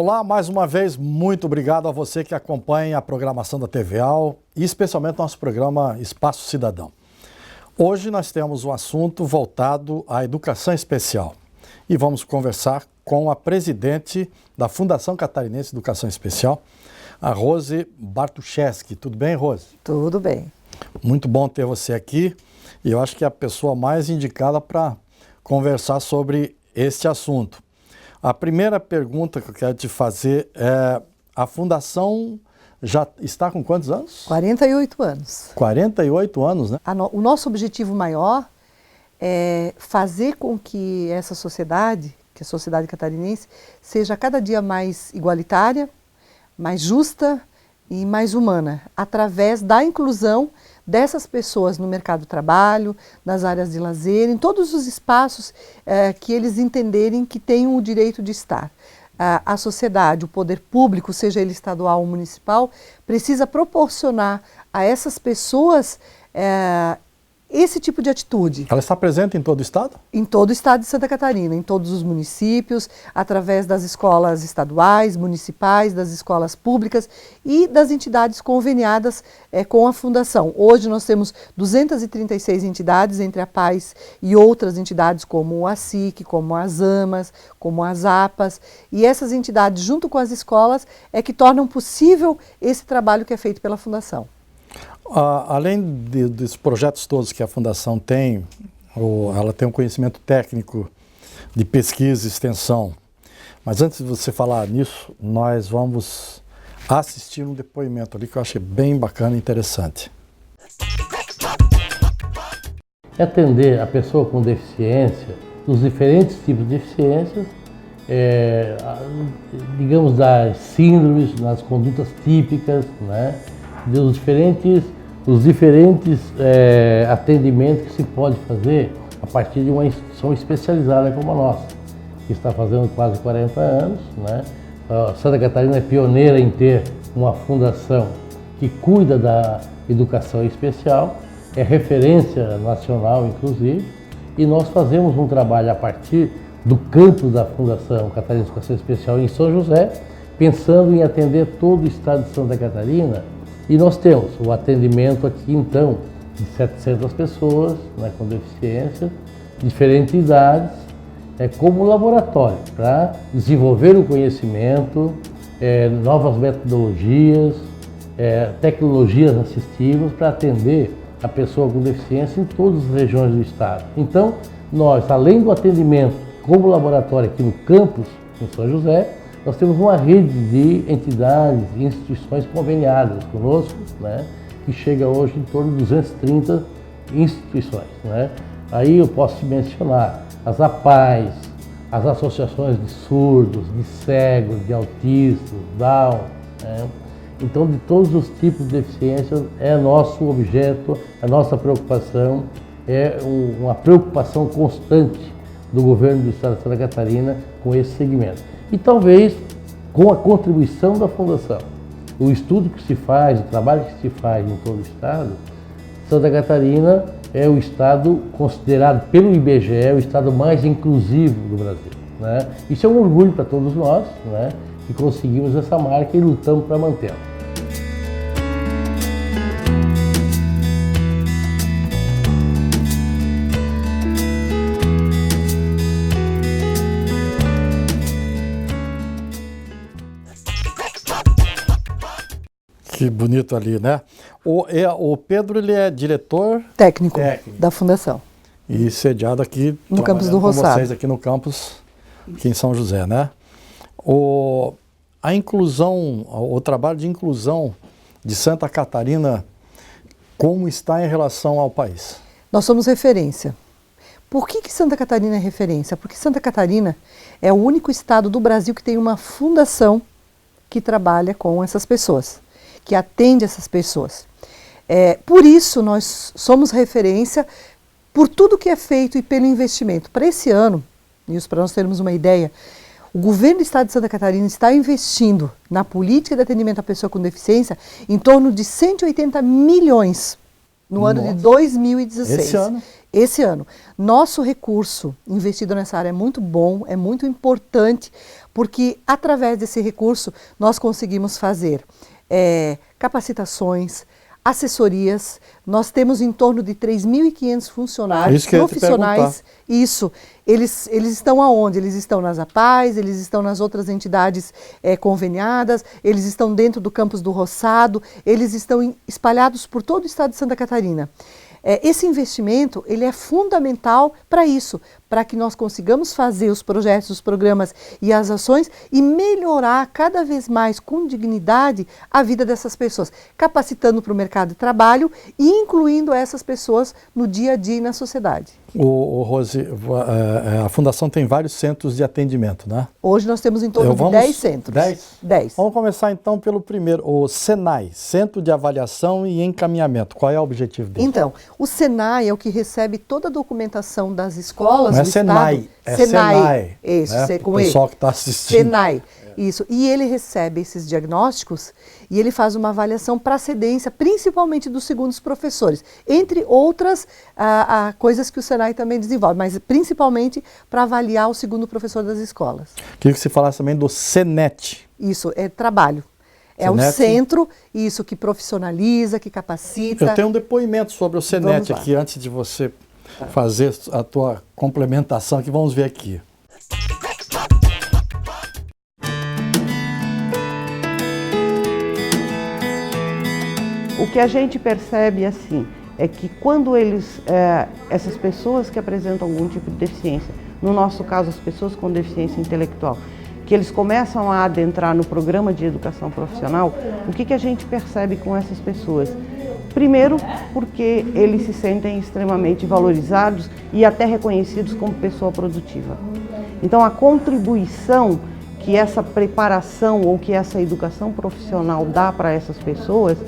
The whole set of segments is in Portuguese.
Olá, mais uma vez, muito obrigado a você que acompanha a programação da TVAL e especialmente nosso programa Espaço Cidadão. Hoje nós temos um assunto voltado à educação especial e vamos conversar com a presidente da Fundação Catarinense de Educação Especial, a Rose Bartuszewski. Tudo bem, Rose? Tudo bem. Muito bom ter você aqui e eu acho que é a pessoa mais indicada para conversar sobre este assunto. A primeira pergunta que eu quero te fazer é: a Fundação já está com quantos anos? 48 anos. 48 anos, né? O nosso objetivo maior é fazer com que essa sociedade, que a sociedade catarinense, seja cada dia mais igualitária, mais justa e mais humana, através da inclusão dessas pessoas no mercado de trabalho, nas áreas de lazer, em todos os espaços que eles entenderem que têm o direito de estar. A sociedade, o poder público, seja ele estadual ou municipal, precisa proporcionar a essas pessoas esse tipo de atitude. Ela está presente em todo o estado? Em todo o estado de Santa Catarina, em todos os municípios, através das escolas estaduais, municipais, das escolas públicas e das entidades conveniadas com a Fundação. Hoje nós temos 236 entidades, entre a PAS e outras entidades como o ASIC, como as AMAS, como as APAS, e essas entidades, junto com as escolas, é que tornam possível esse trabalho que é feito pela Fundação. Além dos projetos todos que a Fundação tem, ela tem um conhecimento técnico de pesquisa e extensão. Mas antes de você falar nisso, nós vamos assistir um depoimento ali que eu achei bem bacana e interessante. Atender a pessoa com deficiência, dos diferentes tipos de deficiências, digamos, das síndromes, nas condutas típicas, né, dos diferentes atendimentos que se pode fazer a partir de uma instituição especializada como a nossa, que está fazendo quase 40 anos. Né? Santa Catarina é pioneira em ter uma fundação que cuida da educação especial, é referência nacional, inclusive, e nós fazemos um trabalho a partir do campus da Fundação Catarinense de Educação Especial em São José, pensando em atender todo o estado de Santa Catarina. E nós temos o atendimento aqui, então, de 700 pessoas, né, com deficiência, diferentes idades, como laboratório, para desenvolver o conhecimento, novas metodologias, tecnologias assistivas para atender a pessoa com deficiência em todas as regiões do estado. Então, nós, além do atendimento como laboratório aqui no campus, em São José, nós temos uma rede de entidades e instituições conveniadas conosco, né, que chega hoje em torno de 230 instituições. Né? Aí eu posso mencionar as APAES, as associações de surdos, de cegos, de autistas, Down. Né? Então, de todos os tipos de deficiências, é nosso objeto, a nossa preocupação, é uma preocupação constante do governo do estado de Santa Catarina com esse segmento. E talvez, com a contribuição da Fundação, o estudo que se faz, o trabalho que se faz em todo o estado, Santa Catarina é o estado considerado pelo IBGE o estado mais inclusivo do Brasil. Né? Isso é um orgulho para todos nós, né, que conseguimos essa marca e lutamos para mantê-la. Que bonito ali, né? O Pedro, ele é diretor Técnico da Fundação. E sediado aqui no campus do com Roçado. vocês aqui no campus, aqui em São José, né? A inclusão, o trabalho de inclusão de Santa Catarina, como está em relação ao país? Nós somos referência. Por que Santa Catarina é referência? Porque Santa Catarina é o único estado do Brasil que tem uma fundação que trabalha com essas pessoas, que atende essas pessoas. Por isso nós somos referência por tudo que é feito e pelo investimento. Para esse ano, Nilson, para nós termos uma ideia, o governo do estado de Santa Catarina está investindo na política de atendimento à pessoa com deficiência em torno de 180 milhões no ano de 2016. Esse ano? Esse ano. Nosso recurso investido nessa área é muito bom, é muito importante, porque através desse recurso nós conseguimos fazer capacitações, assessorias. Nós temos em torno de 3.500 funcionários profissionais. Isso. Eles estão aonde? Eles estão nas APAES, eles estão nas outras entidades conveniadas, eles estão dentro do campus do Roçado, eles estão espalhados por todo o estado de Santa Catarina. Esse investimento ele é fundamental para isso, para que nós consigamos fazer os projetos, os programas e as ações e melhorar cada vez mais com dignidade a vida dessas pessoas, capacitando para o mercado de trabalho e incluindo essas pessoas no dia a dia e na sociedade. Rose, a Fundação tem vários centros de atendimento, né? Hoje nós temos em torno de 10 centros. 10? Vamos começar então pelo primeiro, o SENAI, Centro de Avaliação e Encaminhamento. Qual é o objetivo dele? Então, o SENAI é o que recebe toda a documentação das escolas do Senai, é Senai. Isso, né? com o pessoal que está assistindo. Senai, isso. E ele recebe esses diagnósticos e ele faz uma avaliação para cedência, principalmente dos segundos professores, entre outras coisas que o Senai também desenvolve, mas principalmente para avaliar o segundo professor das escolas. Queria que você falasse também do SENET. Isso, é trabalho. É um centro, isso, que profissionaliza, que capacita. Eu tenho um depoimento sobre o SENET aqui, antes de você fazer a tua complementação, que vamos ver aqui. O que a gente percebe assim é que quando essas pessoas que apresentam algum tipo de deficiência, no nosso caso as pessoas com deficiência intelectual, que eles começam a adentrar no programa de educação profissional, o que a gente percebe com essas pessoas? Primeiro, porque eles se sentem extremamente valorizados e até reconhecidos como pessoa produtiva. Então, a contribuição que essa preparação ou que essa educação profissional dá para essas pessoas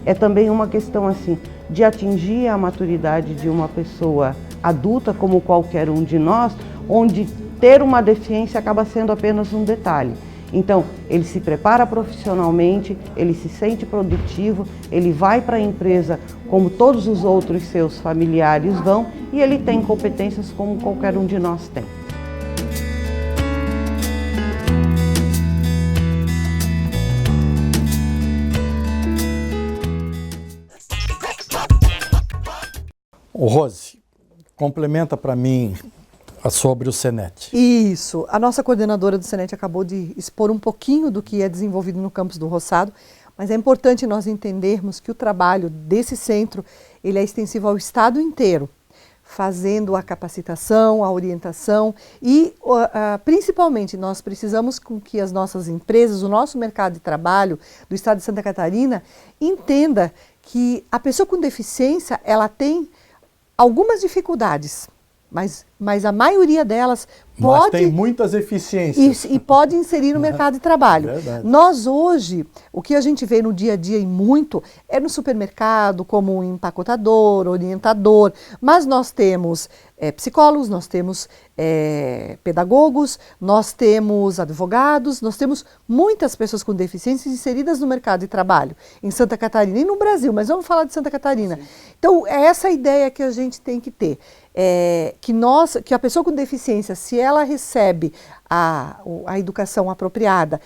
é também uma questão assim de atingir a maturidade de uma pessoa adulta, como qualquer um de nós, onde ter uma deficiência acaba sendo apenas um detalhe. Então, ele se prepara profissionalmente, ele se sente produtivo, ele vai para a empresa como todos os outros seus familiares vão e ele tem competências como qualquer um de nós tem. Rose, complementa para mim sobre o SENET. Isso. A nossa coordenadora do SENET acabou de expor um pouquinho do que é desenvolvido no campus do Roçado, mas é importante nós entendermos que o trabalho desse centro ele é extensivo ao estado inteiro, fazendo a capacitação, a orientação e, principalmente, nós precisamos com que as nossas empresas, o nosso mercado de trabalho do estado de Santa Catarina, entenda que a pessoa com deficiência, ela tem algumas dificuldades, mas a maioria delas pode... Mas tem muitas eficiências. E pode inserir no mercado de trabalho. Verdade. Nós hoje, o que a gente vê no dia a dia e muito, é no supermercado, como um empacotador, orientador, mas nós temos psicólogos, nós temos pedagogos, nós temos advogados, nós temos muitas pessoas com deficiências inseridas no mercado de trabalho, em Santa Catarina e no Brasil, mas vamos falar de Santa Catarina. Sim. Então, é essa ideia que a gente tem que ter. Que a pessoa com deficiência, se ela recebe a educação apropriada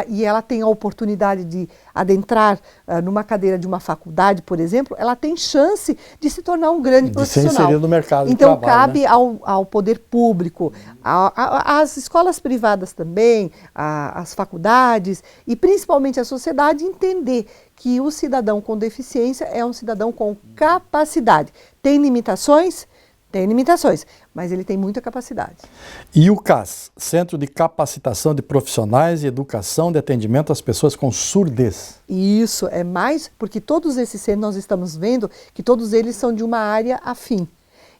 e ela tem a oportunidade de adentrar numa cadeira de uma faculdade, por exemplo, ela tem chance de se tornar um grande profissional. De ser inserido no mercado de trabalho. Então, trabalho, cabe ao poder público, às escolas privadas também, às faculdades e principalmente à sociedade entender que o cidadão com deficiência é um cidadão com capacidade. Tem limitações? Tem limitações, mas ele tem muita capacidade. E o CAS, Centro de Capacitação de Profissionais e Educação de Atendimento às Pessoas com Surdez. Isso, é mais, porque todos esses centros nós estamos vendo que todos eles são de uma área afim.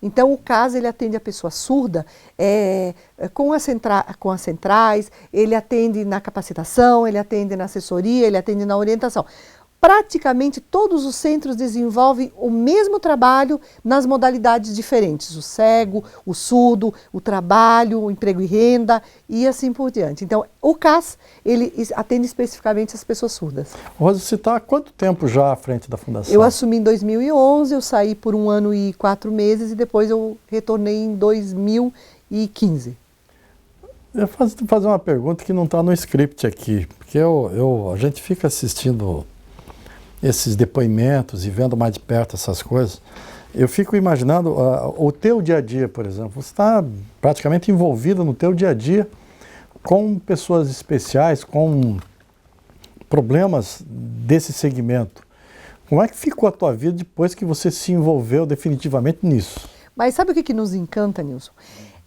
Então o CAS ele atende a pessoa surda com as centrais, ele atende na capacitação, ele atende na assessoria, ele atende na orientação. Praticamente todos os centros desenvolvem o mesmo trabalho nas modalidades diferentes, o cego, o surdo, o trabalho, o emprego e renda e assim por diante. Então, o CAS, ele atende especificamente as pessoas surdas. Rosa, você está há quanto tempo já à frente da Fundação? Eu assumi em 2011, eu saí por 1 ano e 4 meses e depois eu retornei em 2015. Eu fazer uma pergunta que não está no script aqui, porque a gente fica assistindo esses depoimentos e vendo mais de perto essas coisas. Eu fico imaginando o teu dia a dia, por exemplo. Você está praticamente envolvido no teu dia a dia com pessoas especiais, com problemas desse segmento. Como é que ficou a tua vida depois que você se envolveu definitivamente nisso? Mas sabe o que nos encanta, Nilson?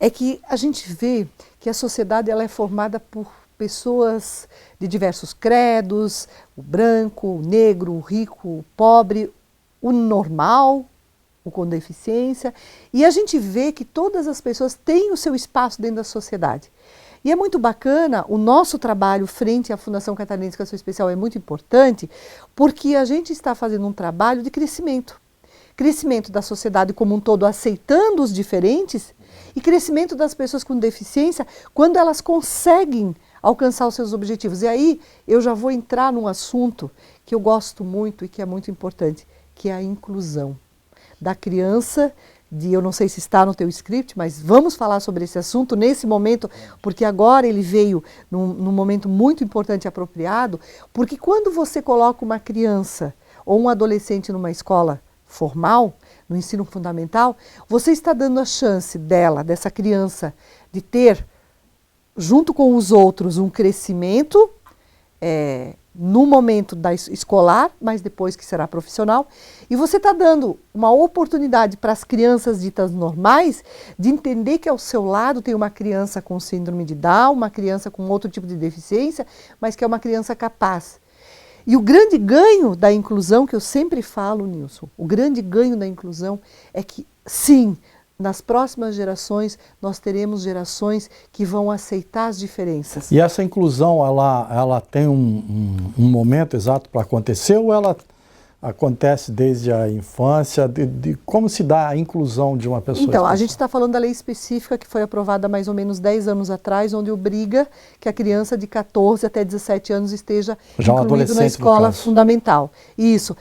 É que a gente vê que a sociedade ela é formada por pessoas de diversos credos, o branco, o negro, o rico, o pobre, o normal, o com deficiência. E a gente vê que todas as pessoas têm o seu espaço dentro da sociedade. E é muito bacana, o nosso trabalho frente à Fundação Catarinense Educação Especial é muito importante, porque a gente está fazendo um trabalho de crescimento. Crescimento da sociedade como um todo, aceitando os diferentes, e crescimento das pessoas com deficiência quando elas conseguem alcançar os seus objetivos. E aí eu já vou entrar num assunto que eu gosto muito e que é muito importante, que é a inclusão da criança. Eu não sei se está no teu script, mas vamos falar sobre esse assunto nesse momento, porque agora ele veio num momento muito importante e apropriado, porque quando você coloca uma criança ou um adolescente numa escola formal, no ensino fundamental, você está dando a chance dessa criança, de ter, junto com os outros, um crescimento no momento escolar, mas depois que será profissional, e você está dando uma oportunidade para as crianças ditas normais de entender que ao seu lado tem uma criança com síndrome de Down, uma criança com outro tipo de deficiência, mas que é uma criança capaz. E o grande ganho da inclusão, que eu sempre falo, Nilson, o grande ganho da inclusão é que, sim, nas próximas gerações, nós teremos gerações que vão aceitar as diferenças. E essa inclusão, ela tem um momento exato para acontecer ou ela acontece desde a infância? De como se dá a inclusão de uma pessoa? Então, a gente está falando da lei específica que foi aprovada há mais ou menos 10 anos atrás, onde obriga que a criança de 14 até 17 anos esteja incluída na escola fundamental. Isso.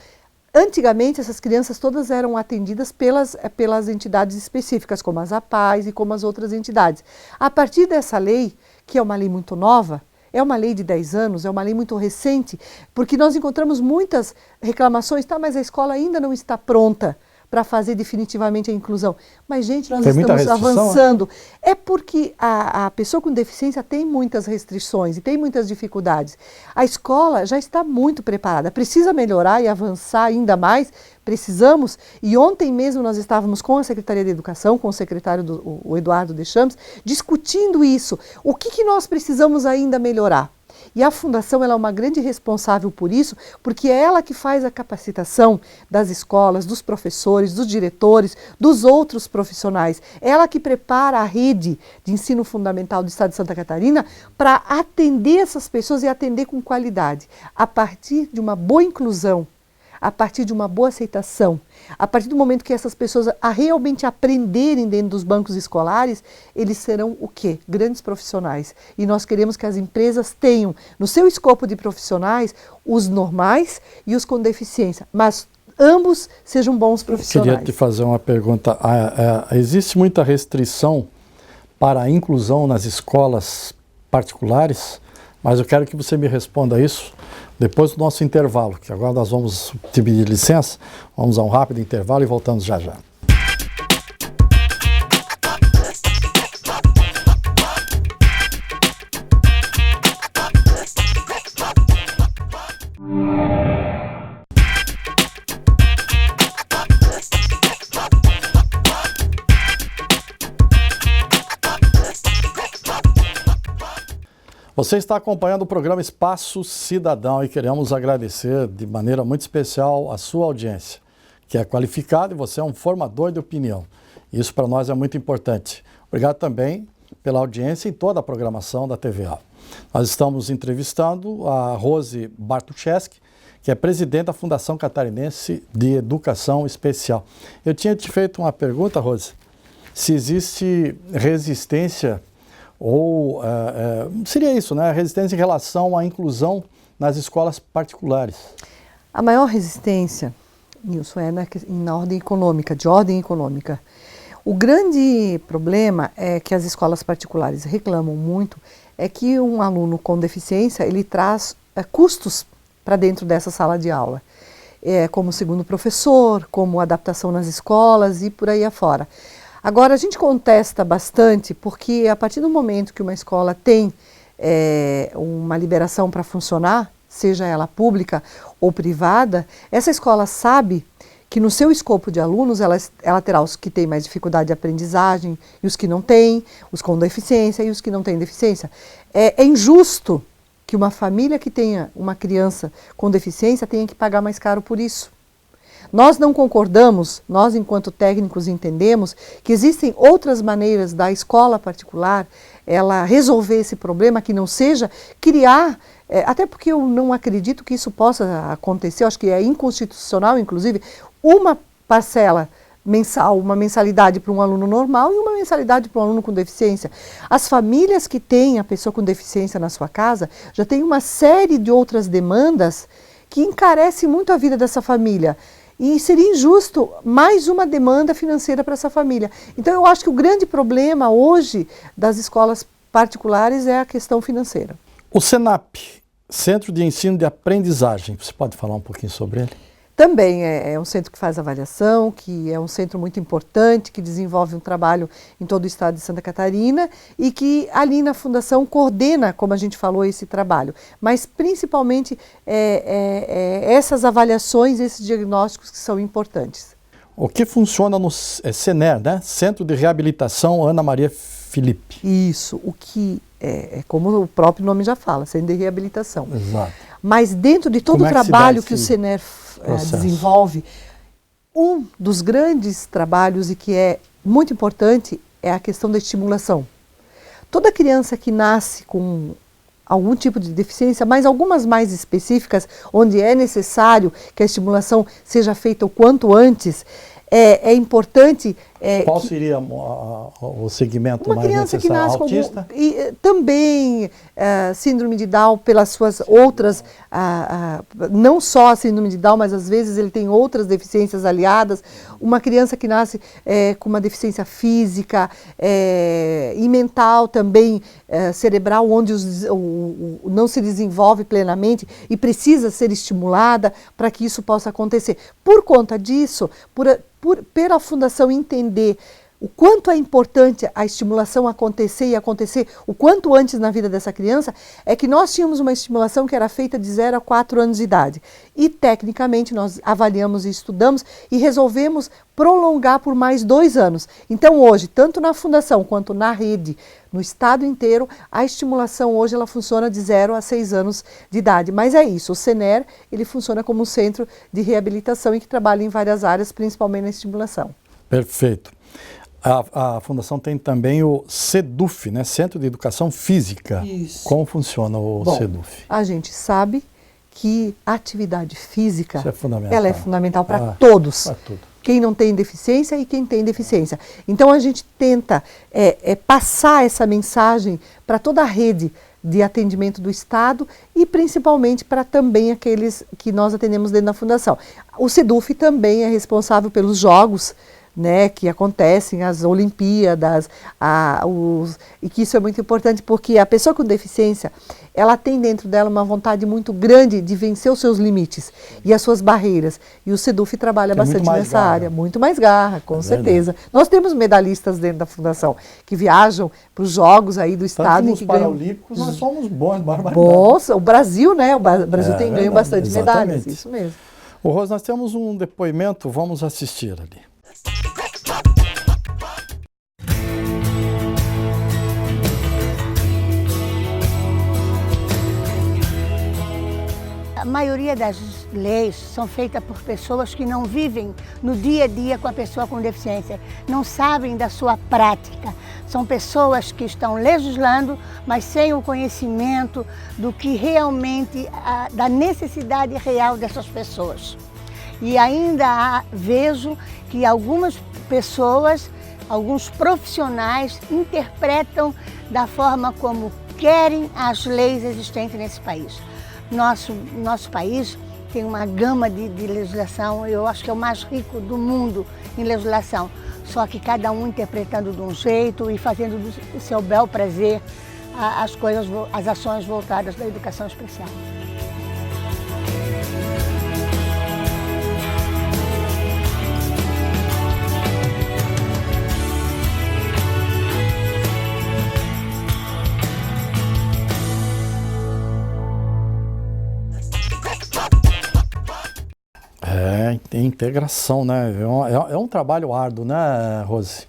Antigamente, essas crianças todas eram atendidas pelas entidades específicas, como as APAES e como as outras entidades. A partir dessa lei, que é uma lei muito nova, é uma lei de 10 anos, é uma lei muito recente, porque nós encontramos muitas reclamações, mas a escola ainda não está pronta para fazer definitivamente a inclusão. Mas, gente, nós estamos avançando. É porque a pessoa com deficiência tem muitas restrições e tem muitas dificuldades. A escola já está muito preparada, precisa melhorar e avançar ainda mais, precisamos. E ontem mesmo nós estávamos com a Secretaria de Educação, com o secretário o Eduardo Deschamps, discutindo isso. O que nós precisamos ainda melhorar? E a Fundação ela é uma grande responsável por isso, porque é ela que faz a capacitação das escolas, dos professores, dos diretores, dos outros profissionais. É ela que prepara a rede de ensino fundamental do Estado de Santa Catarina para atender essas pessoas e atender com qualidade, a partir de uma boa inclusão, a partir de uma boa aceitação. A partir do momento que essas pessoas realmente aprenderem dentro dos bancos escolares, eles serão o quê? Grandes profissionais. E nós queremos que as empresas tenham no seu escopo de profissionais os normais e os com deficiência, mas ambos sejam bons profissionais. Eu queria te fazer uma pergunta. Existe muita restrição para a inclusão nas escolas particulares, mas eu quero que você me responda isso depois do nosso intervalo, que agora nós vamos te pedir licença, vamos a um rápido intervalo e voltamos já já. Você está acompanhando o programa Espaço Cidadão e queremos agradecer de maneira muito especial a sua audiência, que é qualificada e você é um formador de opinião. Isso para nós é muito importante. Obrigado também pela audiência em toda a programação da TVA. Nós estamos entrevistando a Rose Bartuszewski, que é presidente da Fundação Catarinense de Educação Especial. Eu tinha te feito uma pergunta, Rose, se existe resistência ou seria isso, né? Resistência em relação à inclusão nas escolas particulares. A maior resistência, Nilson, é na ordem econômica, de ordem econômica. O grande problema é que as escolas particulares reclamam muito, é que um aluno com deficiência, ele traz custos para dentro dessa sala de aula. Como segundo professor, como adaptação nas escolas e por aí afora. Agora, a gente contesta bastante porque a partir do momento que uma escola tem uma liberação para funcionar, seja ela pública ou privada, essa escola sabe que no seu escopo de alunos ela terá os que têm mais dificuldade de aprendizagem e os que não têm, os com deficiência e os que não têm deficiência. É injusto que uma família que tenha uma criança com deficiência tenha que pagar mais caro por isso. Nós não concordamos, nós enquanto técnicos entendemos que existem outras maneiras da escola particular ela resolver esse problema que não seja criar, até porque eu não acredito que isso possa acontecer, eu acho que é inconstitucional, inclusive, uma parcela mensal, uma mensalidade para um aluno normal e uma mensalidade para um aluno com deficiência. As famílias que têm a pessoa com deficiência na sua casa já têm uma série de outras demandas que encarecem muito a vida dessa família. E seria injusto mais uma demanda financeira para essa família. Então eu acho que o grande problema hoje das escolas particulares é a questão financeira. O Senap, Centro de Ensino de Aprendizagem, você pode falar um pouquinho sobre ele? Também é um centro que faz avaliação, que é um centro muito importante, que desenvolve um trabalho em todo o estado de Santa Catarina e que ali na Fundação coordena, como a gente falou, esse trabalho. Mas principalmente essas avaliações, esses diagnósticos que são importantes. O que funciona no CENER, né? Centro de Reabilitação Ana Maria Felipe. Isso, o que é como o próprio nome já fala, centro de reabilitação. Exato. Mas dentro de todo o trabalho que o CENER desenvolve, um dos grandes trabalhos e que é muito importante é a questão da estimulação. Toda criança que nasce com algum tipo de deficiência, mas algumas mais específicas, onde é necessário que a estimulação seja feita o quanto antes, é importante... Qual seria o segmento mais necessário? Uma criança que nasce autista? Também síndrome de Down pelas suas outras, não só a síndrome de Down, mas às vezes ele tem outras deficiências aliadas. Uma criança que nasce com uma deficiência física e mental também, cerebral, onde não se desenvolve plenamente e precisa ser estimulada para que isso possa acontecer. Por conta disso, pela Fundação entender o quanto é importante a estimulação acontecer e acontecer o quanto antes na vida dessa criança, é que nós tínhamos uma estimulação que era feita de 0 a 4 anos de idade. E, tecnicamente, nós avaliamos e estudamos e resolvemos prolongar por mais 2 anos. Então, hoje, tanto na Fundação quanto na rede, no estado inteiro, a estimulação hoje ela funciona de 0 a 6 anos de idade. Mas é isso, o CENER ele funciona como um centro de reabilitação e que trabalha em várias áreas, principalmente na estimulação. Perfeito. A Fundação tem também o CEDUF, né? Centro de Educação Física. Isso. Como funciona o CEDUF? A gente sabe que a atividade física ela é fundamental para todos. Para tudo. Quem não tem deficiência e quem tem deficiência. Então a gente tenta passar essa mensagem para toda a rede de atendimento do Estado e principalmente para também aqueles que nós atendemos dentro da Fundação. O CEDUF também é responsável pelos jogos, né, que acontecem, as Olimpíadas, e que isso é muito importante porque a pessoa com deficiência, ela tem dentro dela uma vontade muito grande de vencer os seus limites e as suas barreiras. E o CEDUF trabalha bastante nessa área, muito mais garra, com certeza. Verdade. Nós temos medalhistas dentro da Fundação que viajam para os jogos aí do Estado. Nos Paralímpicos nós somos bons, barbaridade. Bons, o Brasil, né? O Brasil tem ganho bastante medalhas, isso mesmo. Ô, Rose, nós temos um depoimento, vamos assistir ali. A maioria das leis são feitas por pessoas que não vivem no dia a dia com a pessoa com deficiência, não sabem da sua prática. São pessoas que estão legislando, mas sem o conhecimento do que realmente, da necessidade real dessas pessoas. E ainda vejo que algumas pessoas, alguns profissionais interpretam da forma como querem as leis existentes nesse país. Nosso país tem uma gama de legislação, eu acho que é o mais rico do mundo em legislação. Só que cada um interpretando de um jeito e fazendo do seu bel prazer as ações voltadas da educação especial. Tem integração, né? É um trabalho árduo, né, Rose?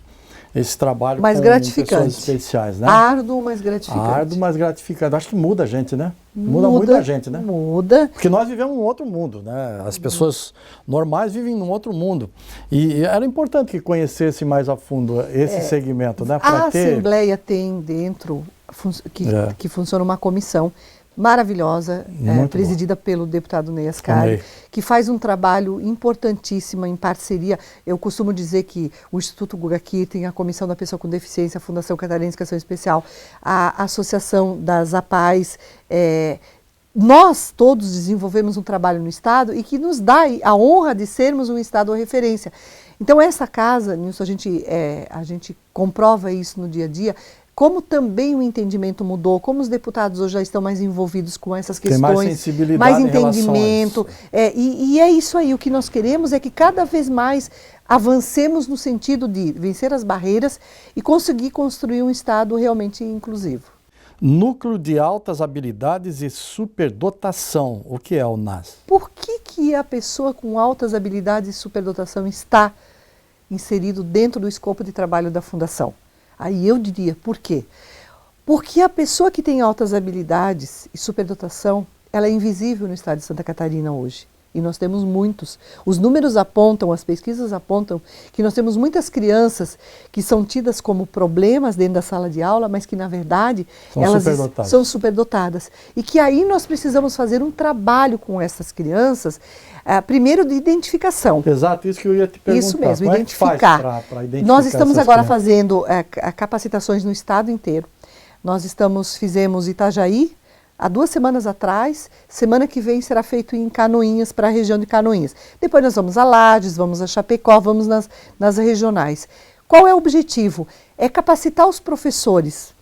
Esse trabalho mais com gratificante. Pessoas especiais, né? Árduo, mas gratificante. Árduo, mas gratificante. Acho que muda a gente, né? Muda muito a gente, né? Muda. Porque nós vivemos um outro mundo, né? As pessoas normais vivem num outro mundo. E era importante que conhecesse mais a fundo esse segmento, né? A Assembleia tem dentro, que funciona uma comissão maravilhosa, presidida pelo deputado Ney Ascari, que faz um trabalho importantíssimo em parceria. Eu costumo dizer que o Instituto Guga Kirten, a Comissão da Pessoa com Deficiência, a Fundação Catarinense de Educação Especial, a Associação das APAES, nós todos desenvolvemos um trabalho no Estado e que nos dá a honra de sermos um Estado referência. Então essa casa, Nilson, a gente comprova isso no dia a dia, como também o entendimento mudou, como os deputados hoje já estão mais envolvidos com essas questões, tem mais sensibilidade, mais entendimento. E é isso aí, o que nós queremos é que cada vez mais avancemos no sentido de vencer as barreiras e conseguir construir um Estado realmente inclusivo. Núcleo de Altas Habilidades e Superdotação, o que é o NAS? Por que a pessoa com altas habilidades e superdotação está inserido dentro do escopo de trabalho da Fundação? Aí eu diria, por quê? Porque a pessoa que tem altas habilidades e superdotação, ela é invisível no estado de Santa Catarina hoje. E nós temos muitos. Os números apontam, as pesquisas apontam, que nós temos muitas crianças que são tidas como problemas dentro da sala de aula, mas que na verdade elas são superdotadas. E que aí nós precisamos fazer um trabalho com essas crianças, primeiro de identificação. Exato, isso que eu ia te perguntar. Isso mesmo, como identificar. É que faz pra identificar. Nós estamos agora crianças? fazendo capacitações no estado inteiro. Nós fizemos Itajaí há 2 semanas atrás, semana que vem será feito em Canoinhas, para a região de Canoinhas. Depois nós vamos a Lages, vamos a Chapecó, vamos nas regionais. Qual é o objetivo? É capacitar os professores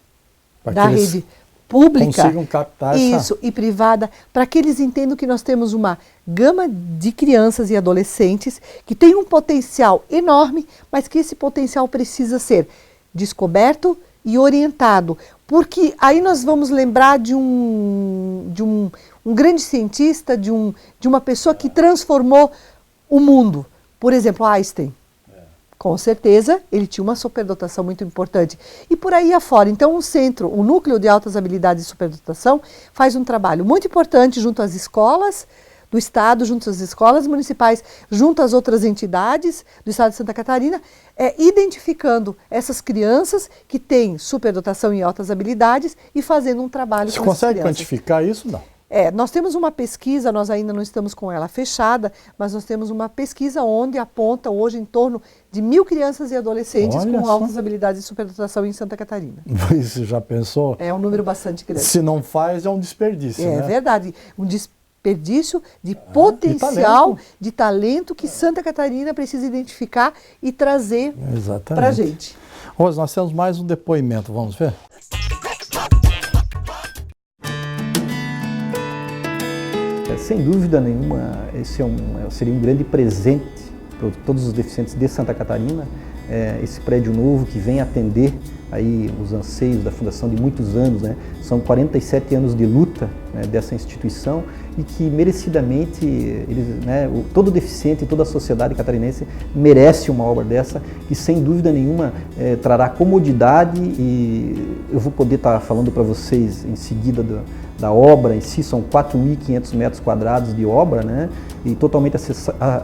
da rede pública consigam captar e privada, para que eles entendam que nós temos uma gama de crianças e adolescentes que têm um potencial enorme, mas que esse potencial precisa ser descoberto e orientado. Porque aí nós vamos lembrar de um grande cientista, de uma pessoa que transformou o mundo. Por exemplo, Einstein. Com certeza, ele tinha uma superdotação muito importante. E por aí afora. Então, o Núcleo de Altas Habilidades e Superdotação faz um trabalho muito importante junto às escolas do Estado, junto às escolas municipais, junto às outras entidades do Estado de Santa Catarina, identificando essas crianças que têm superdotação e altas habilidades e fazendo um trabalho com essas crianças. Você consegue quantificar isso? Não. Nós temos uma pesquisa, nós ainda não estamos com ela fechada, mas nós temos uma pesquisa onde aponta hoje em torno de 1.000 crianças e adolescentes com altas habilidades e superdotação em Santa Catarina. Você já pensou? É um número bastante grande. Se não faz, é um desperdício, né? É verdade, um desperdício de potencial, de talento que Santa Catarina precisa identificar e trazer para a gente. Rose, nós temos mais um depoimento, vamos ver? Sem dúvida nenhuma, esse seria um grande presente para todos os deficientes de Santa Catarina, esse prédio novo que vem atender aí os anseios da Fundação de muitos anos, né? São 47 anos de luta, né, dessa instituição e que merecidamente todo deficiente e toda a sociedade catarinense merece uma obra dessa que sem dúvida nenhuma trará comodidade e eu vou poder estar falando para vocês em seguida da obra em si, são 4.500 metros quadrados de obra, né, e totalmente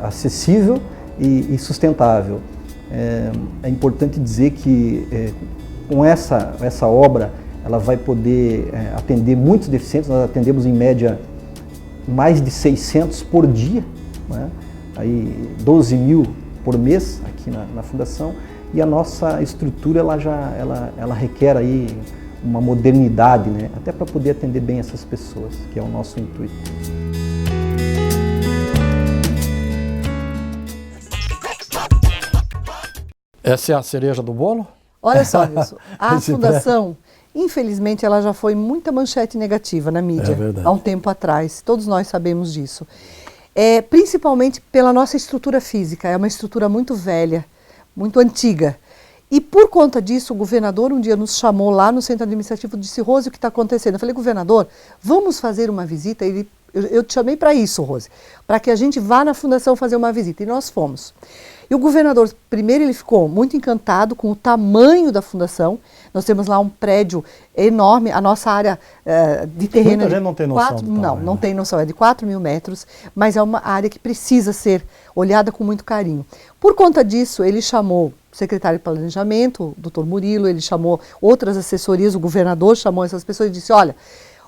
acessível e sustentável. É importante dizer que com essa obra ela vai poder atender muitos deficientes, nós atendemos em média mais de 600 por dia, né? Aí 12 mil por mês aqui na Fundação e a nossa estrutura ela requer aí uma modernidade, né? Até para poder atender bem essas pessoas, que é o nosso intuito. Essa é a cereja do bolo? Olha só, Nilson, a Esse fundação, infelizmente, ela já foi muita manchete negativa na mídia, verdade. há um tempo atrás. Todos nós sabemos disso. Principalmente pela nossa estrutura física, é uma estrutura muito velha, muito antiga. E por conta disso, o governador um dia nos chamou lá no centro administrativo e disse: Rose, o que está acontecendo? Eu falei: governador, vamos fazer uma visita? Eu te chamei para isso, Rose, para que a gente vá na fundação fazer uma visita. E nós fomos. E o governador, primeiro, ele ficou muito encantado com o tamanho da fundação. Nós temos lá um prédio enorme, a nossa área de terreno... Muita gente não tem noção do tamanho, Não tem noção, é de 4.000 metros, mas é uma área que precisa ser olhada com muito carinho. Por conta disso, ele chamou o secretário de Planejamento, o doutor Murilo, ele chamou outras assessorias, o governador chamou essas pessoas e disse: olha,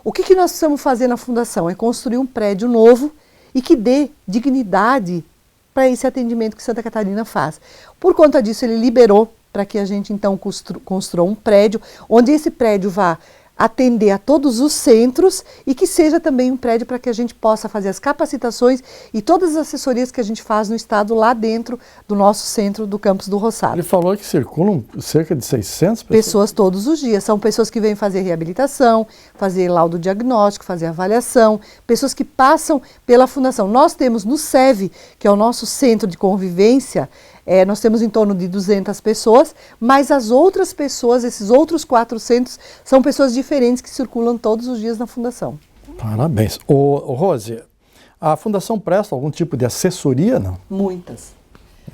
o que nós precisamos fazer na fundação é construir um prédio novo e que dê dignidade para esse atendimento que Santa Catarina faz. Por conta disso, ele liberou para que a gente, então, construa um prédio, onde esse prédio vá atender a todos os centros e que seja também um prédio para que a gente possa fazer as capacitações e todas as assessorias que a gente faz no estado lá dentro do nosso centro do campus do Roçado. Ele falou que circulam cerca de 600 Pessoas todos os dias. São pessoas que vêm fazer reabilitação, fazer laudo diagnóstico, fazer avaliação, pessoas que passam pela fundação. Nós temos no SEV, que é o nosso centro de convivência, nós temos em torno de 200 pessoas, mas as outras pessoas, esses outros 400, são pessoas diferentes que circulam todos os dias na fundação. Parabéns. Ô, Rose, a fundação presta algum tipo de assessoria, não? Muitas.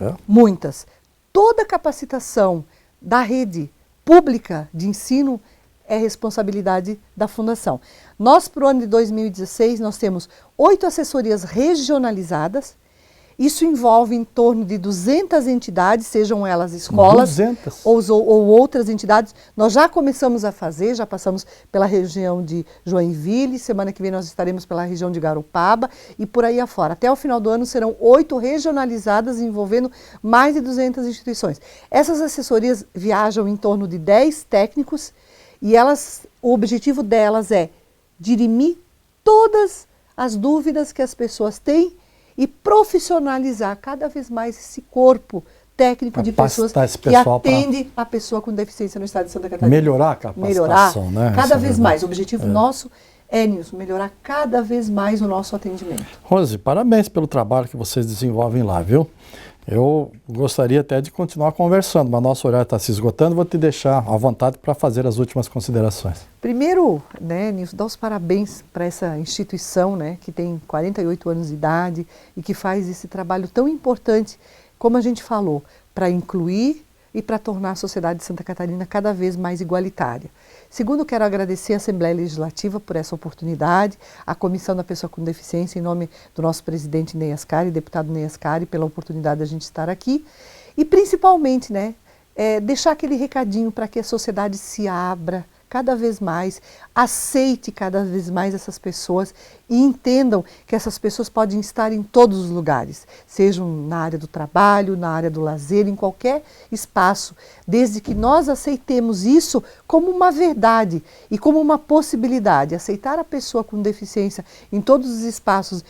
É? Muitas. Toda capacitação da rede pública de ensino é responsabilidade da fundação. Nós, para o ano de 2016, nós temos 8 assessorias regionalizadas. Isso envolve em torno de 200 entidades, sejam elas escolas 200. ou outras entidades. Nós já começamos a fazer, já passamos pela região de Joinville, semana que vem nós estaremos pela região de Garopaba e por aí afora. Até o final do ano serão 8 regionalizadas envolvendo mais de 200 instituições. Essas assessorias viajam em torno de 10 técnicos e o objetivo delas é dirimir todas as dúvidas que as pessoas têm e profissionalizar cada vez mais esse corpo técnico de pessoas que atende a pessoa com deficiência no estado de Santa Catarina. Melhorar a capacitação, né? Cada vez mais. O objetivo nosso Nilson, melhorar cada vez mais o nosso atendimento. Rose, parabéns pelo trabalho que vocês desenvolvem lá, viu? Eu gostaria até de continuar conversando, mas nosso horário está se esgotando, vou te deixar à vontade para fazer as últimas considerações. Primeiro, Nilson, dar os parabéns para essa instituição, que tem 48 anos de idade e que faz esse trabalho tão importante, como a gente falou, para incluir e para tornar a sociedade de Santa Catarina cada vez mais igualitária. Segundo, quero agradecer à Assembleia Legislativa por essa oportunidade, à Comissão da Pessoa com Deficiência, em nome do nosso presidente Ney Ascari, deputado Ney Ascari, pela oportunidade de a gente estar aqui. E principalmente, deixar aquele recadinho para que a sociedade se abra cada vez mais, aceite cada vez mais essas pessoas e entendam que essas pessoas podem estar em todos os lugares, sejam na área do trabalho, na área do lazer, em qualquer espaço, desde que nós aceitemos isso como uma verdade e como uma possibilidade. Aceitar a pessoa com deficiência em todos os espaços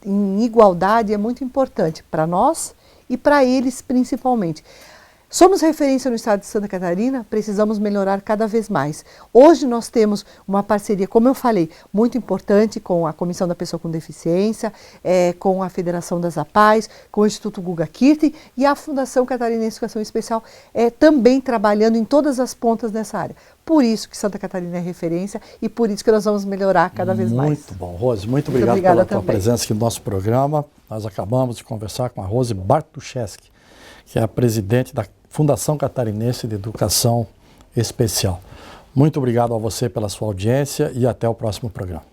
em igualdade é muito importante para nós e para eles principalmente. Somos referência no estado de Santa Catarina, precisamos melhorar cada vez mais. Hoje nós temos uma parceria, como eu falei, muito importante com a Comissão da Pessoa com Deficiência, com a Federação das APAES, com o Instituto Guga Kirten e a Fundação Catarinense de Educação Especial também trabalhando em todas as pontas nessa área. Por isso que Santa Catarina é referência e por isso que nós vamos melhorar cada vez mais. Muito bom, Rose. Muito obrigado pela tua presença aqui no nosso programa. Nós acabamos de conversar com a Rose Bartuszewski, que é a presidente da Fundação Catarinense de Educação Especial. Muito obrigado a você pela sua audiência e até o próximo programa.